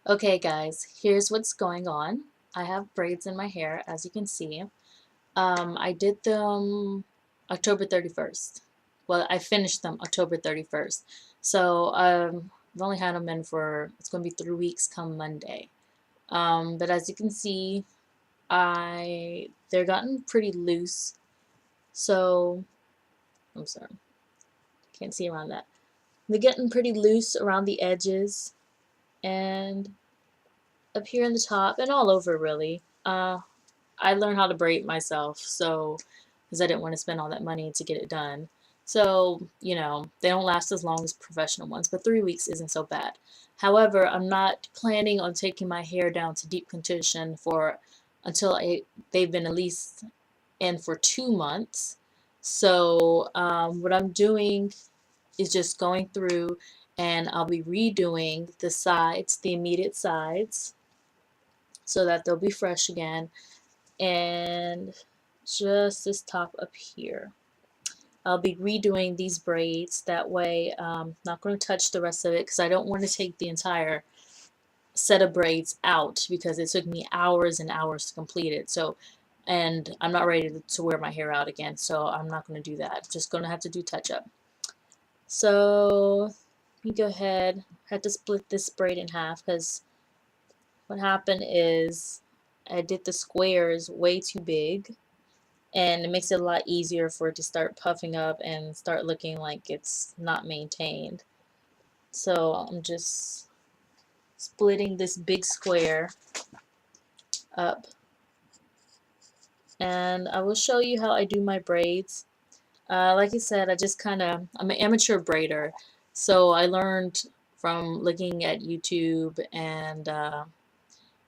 Okay guys, here's what's going on. I have braids in my hair, as you can see. I did them October 31st. Well, I finished them October 31st. So I've only had them in for, it's going to be 3 weeks come Monday. But as you can see, they're gotten pretty loose. So, I'm sorry, can't see around that. They're getting pretty loose around the edges and up here in the top and all over really. I learned how to braid myself, so because I didn't want to spend all that money to get it done. So, they don't last as long as professional ones, but 3 weeks isn't so bad. However, I'm not planning on taking my hair down to deep condition for until they've been at least in for 2 months. So, what I'm doing is just going through and I'll be redoing the sides, the immediate sides, so that they'll be fresh again, and just this top up here. I'll be redoing these braids that way. Not going to touch the rest of it because I don't want to take the entire set of braids out because it took me hours and hours to complete it. So, and I'm not ready to wear my hair out again, so I'm not going to do that. Just going to have to do touch up. So let me go ahead. I had to split this braid in half because what happened is I did the squares way too big, and it makes it a lot easier for it to start puffing up and start looking like it's not maintained. So I'm just splitting this big square up, and I will show you how I do my braids. Like I said, I'm an amateur braider, so I learned from looking at YouTube and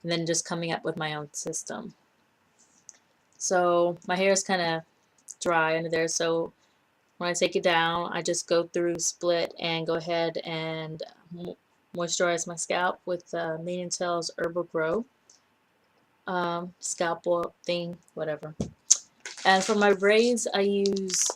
then just coming up with my own system. So my hair is kind of dry under there, so when I take it down, I just go through, split, and go ahead and moisturize my scalp with Mane and Tail's Herbal Grow scalp oil thing, whatever. And for my braids, I use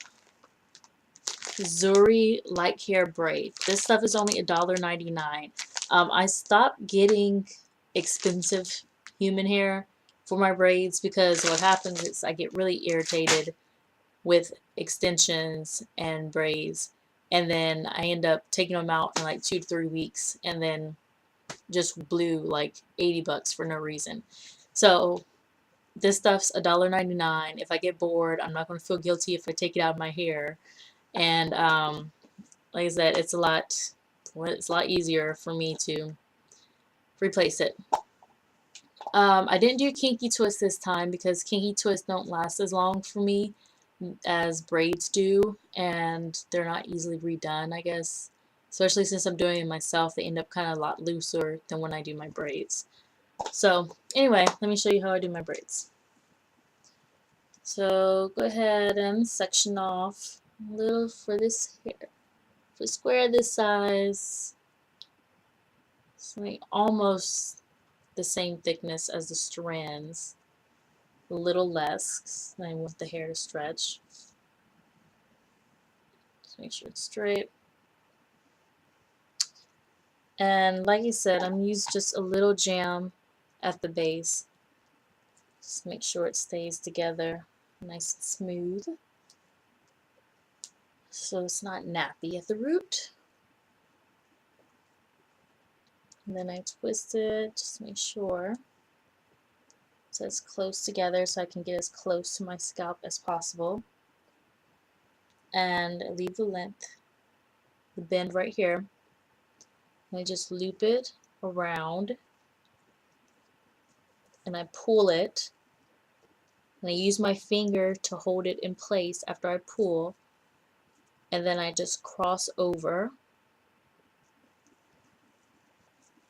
Zuri Light Care Braid. This stuff is only $1.99. I stopped getting expensive human hair for my braids because what happens is I get really irritated with extensions and braids, and then I end up taking them out in like 2 to 3 weeks and then just blew like 80 bucks for no reason. So this stuff's $1.99. If I get bored, I'm not going to feel guilty if I take it out of my hair. And like I said, it's a lot easier for me to replace it. I didn't do kinky twist this time because kinky twists don't last as long for me as braids do, and they're not easily redone, I guess. Especially since I'm doing it myself, they end up kind of a lot looser than when I do my braids. So anyway, let me show you how I do my braids. So go ahead and section off a little for this hair. For a square this size, it's like almost the same thickness as the strands, a little less because I want the hair to stretch. Just make sure it's straight. And like I said, I'm using just a little jam at the base. Just make sure it stays together nice and smooth, so it's not nappy at the root. And then I twist it, just make sure so it's close together so I can get as close to my scalp as possible. And leave the length, the bend right here. And I just loop it around and I pull it. And I use my finger to hold it in place after I pull. And then I just cross over.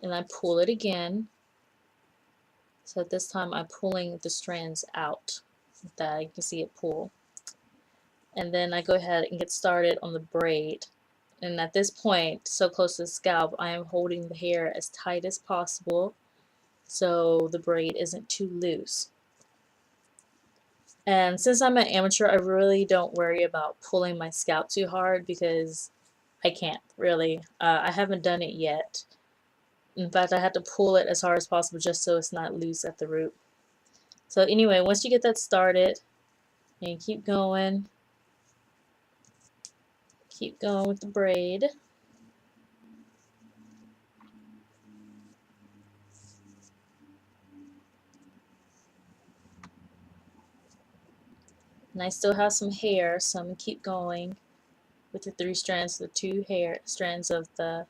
And I pull it again. So at this time I'm pulling the strands out. That you can see it pull. And then I go ahead and get started on the braid. And at this point, so close to the scalp, I am holding the hair as tight as possible so the braid isn't too loose. And since I'm an amateur, I really don't worry about pulling my scalp too hard because I can't really. I haven't done it yet. In fact, I had to pull it as hard as possible just so it's not loose at the root. So anyway, once you get that started, and you keep going with the braid. And I still have some hair, so I'm going to keep going with the 3 strands, the 2 hair strands of the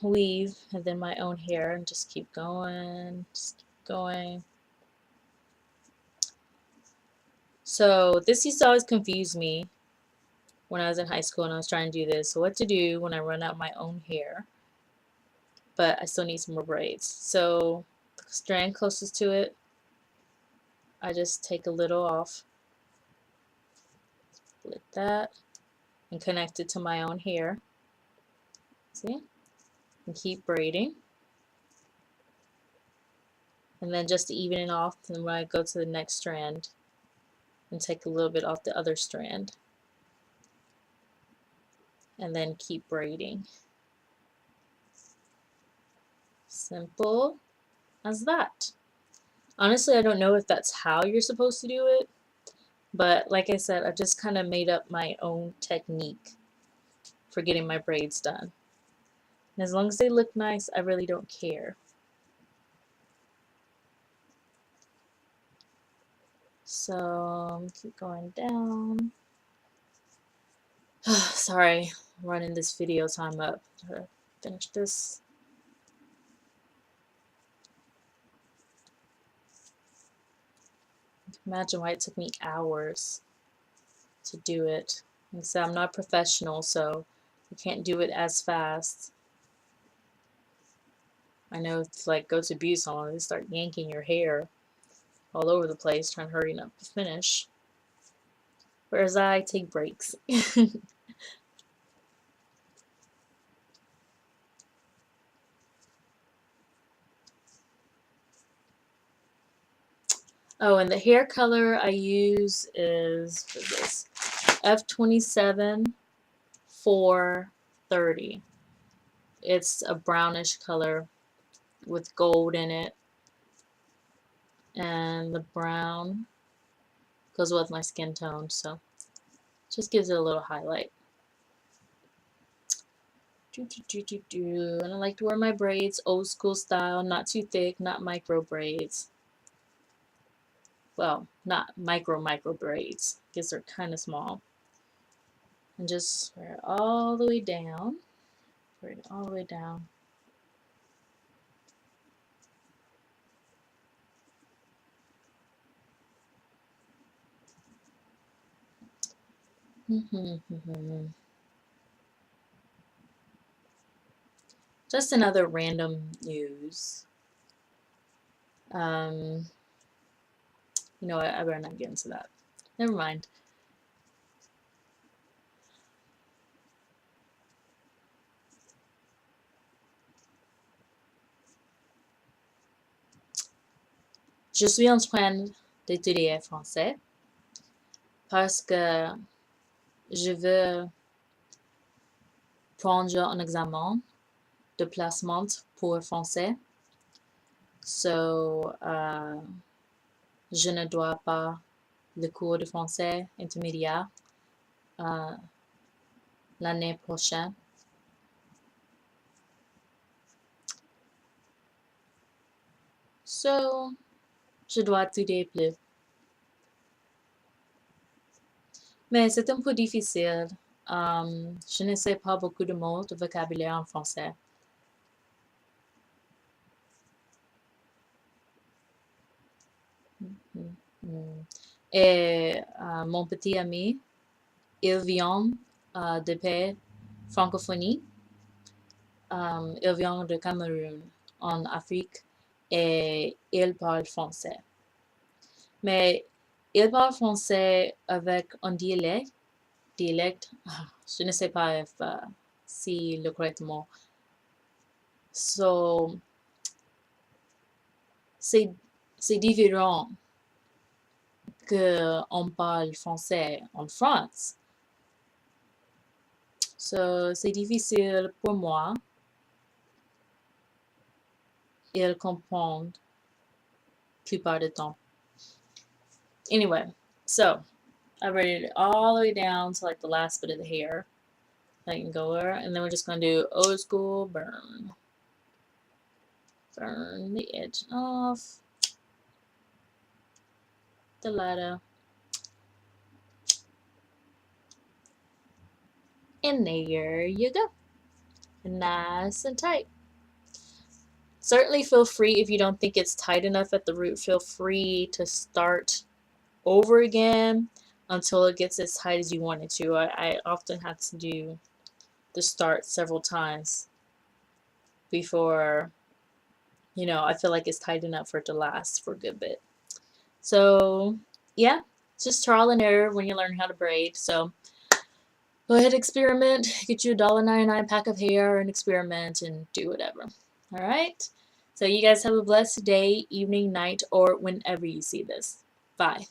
weave, and then my own hair, and just keep going, just keep going. So this used to always confuse me when I was in high school and I was trying to do this. So what to do when I run out my own hair, but I still need some more braids. So the strand closest to it, I just take a little off like that and connect it to my own hair. See? And keep braiding. And then just to even it off, and when I go to the next strand and take a little bit off the other strand. And then keep braiding. Simple as that. Honestly, I don't know if that's how you're supposed to do it, but like I said, I just kind of made up my own technique for getting my braids done. And as long as they look nice, I really don't care. So keep going down. Sorry, running this video time up. Try to finish this. Imagine why it took me hours to do it. Like I said, I'm not professional, so I can't do it as fast. I know it's like go to beauty salon, they start yanking your hair all over the place, trying to hurry up to finish. Whereas I take breaks. Oh, and the hair color I use is for this F27 430. It's a brownish color with gold in it, and the brown goes with my skin tone, so just gives it a little highlight. And I like to wear my braids old school style, not too thick, not micro braids. Well, not micro braids, because they're kind of small. And just wear it all the way down. Wear it all the way down. Just another random news. You know what? I better not get into that. Never mind. Je suis en train d'étudier français parce que je veux prendre un examen de placement pour français. So, je ne dois pas le cours de français intermédiaire l'année prochaine. So, je dois étudier plus. Mais c'est un peu difficile. Je ne sais pas beaucoup de mots de vocabulaire en français. Et mon petit ami, il vient de pays francophonie. Il vient de Cameroun, en Afrique, et il parle français. Mais il parle français avec un dialecte. Je ne sais pas si le correct mot. So, c'est différent qu'on parle français en France. So, c'est difficile pour moi Ils comprennent plupart du temps. Anyway, so I braided it all the way down to like the last bit of the hair. I can go over, and then we're just gonna do old school burn. Burn the edge off the ladder. And there you go. Nice and tight. Certainly feel free, if you don't think it's tight enough at the root, feel free to start over again until it gets as tight as you want it to. I often have to do the start several times before, you know, I feel like it's tight enough for it to last for a good bit. So yeah, just trial and error when you learn how to braid. So go ahead, experiment. Get you a $1.99 pack of hair and experiment and do whatever. All right. So you guys have a blessed day, evening, night, or whenever you see this. Bye.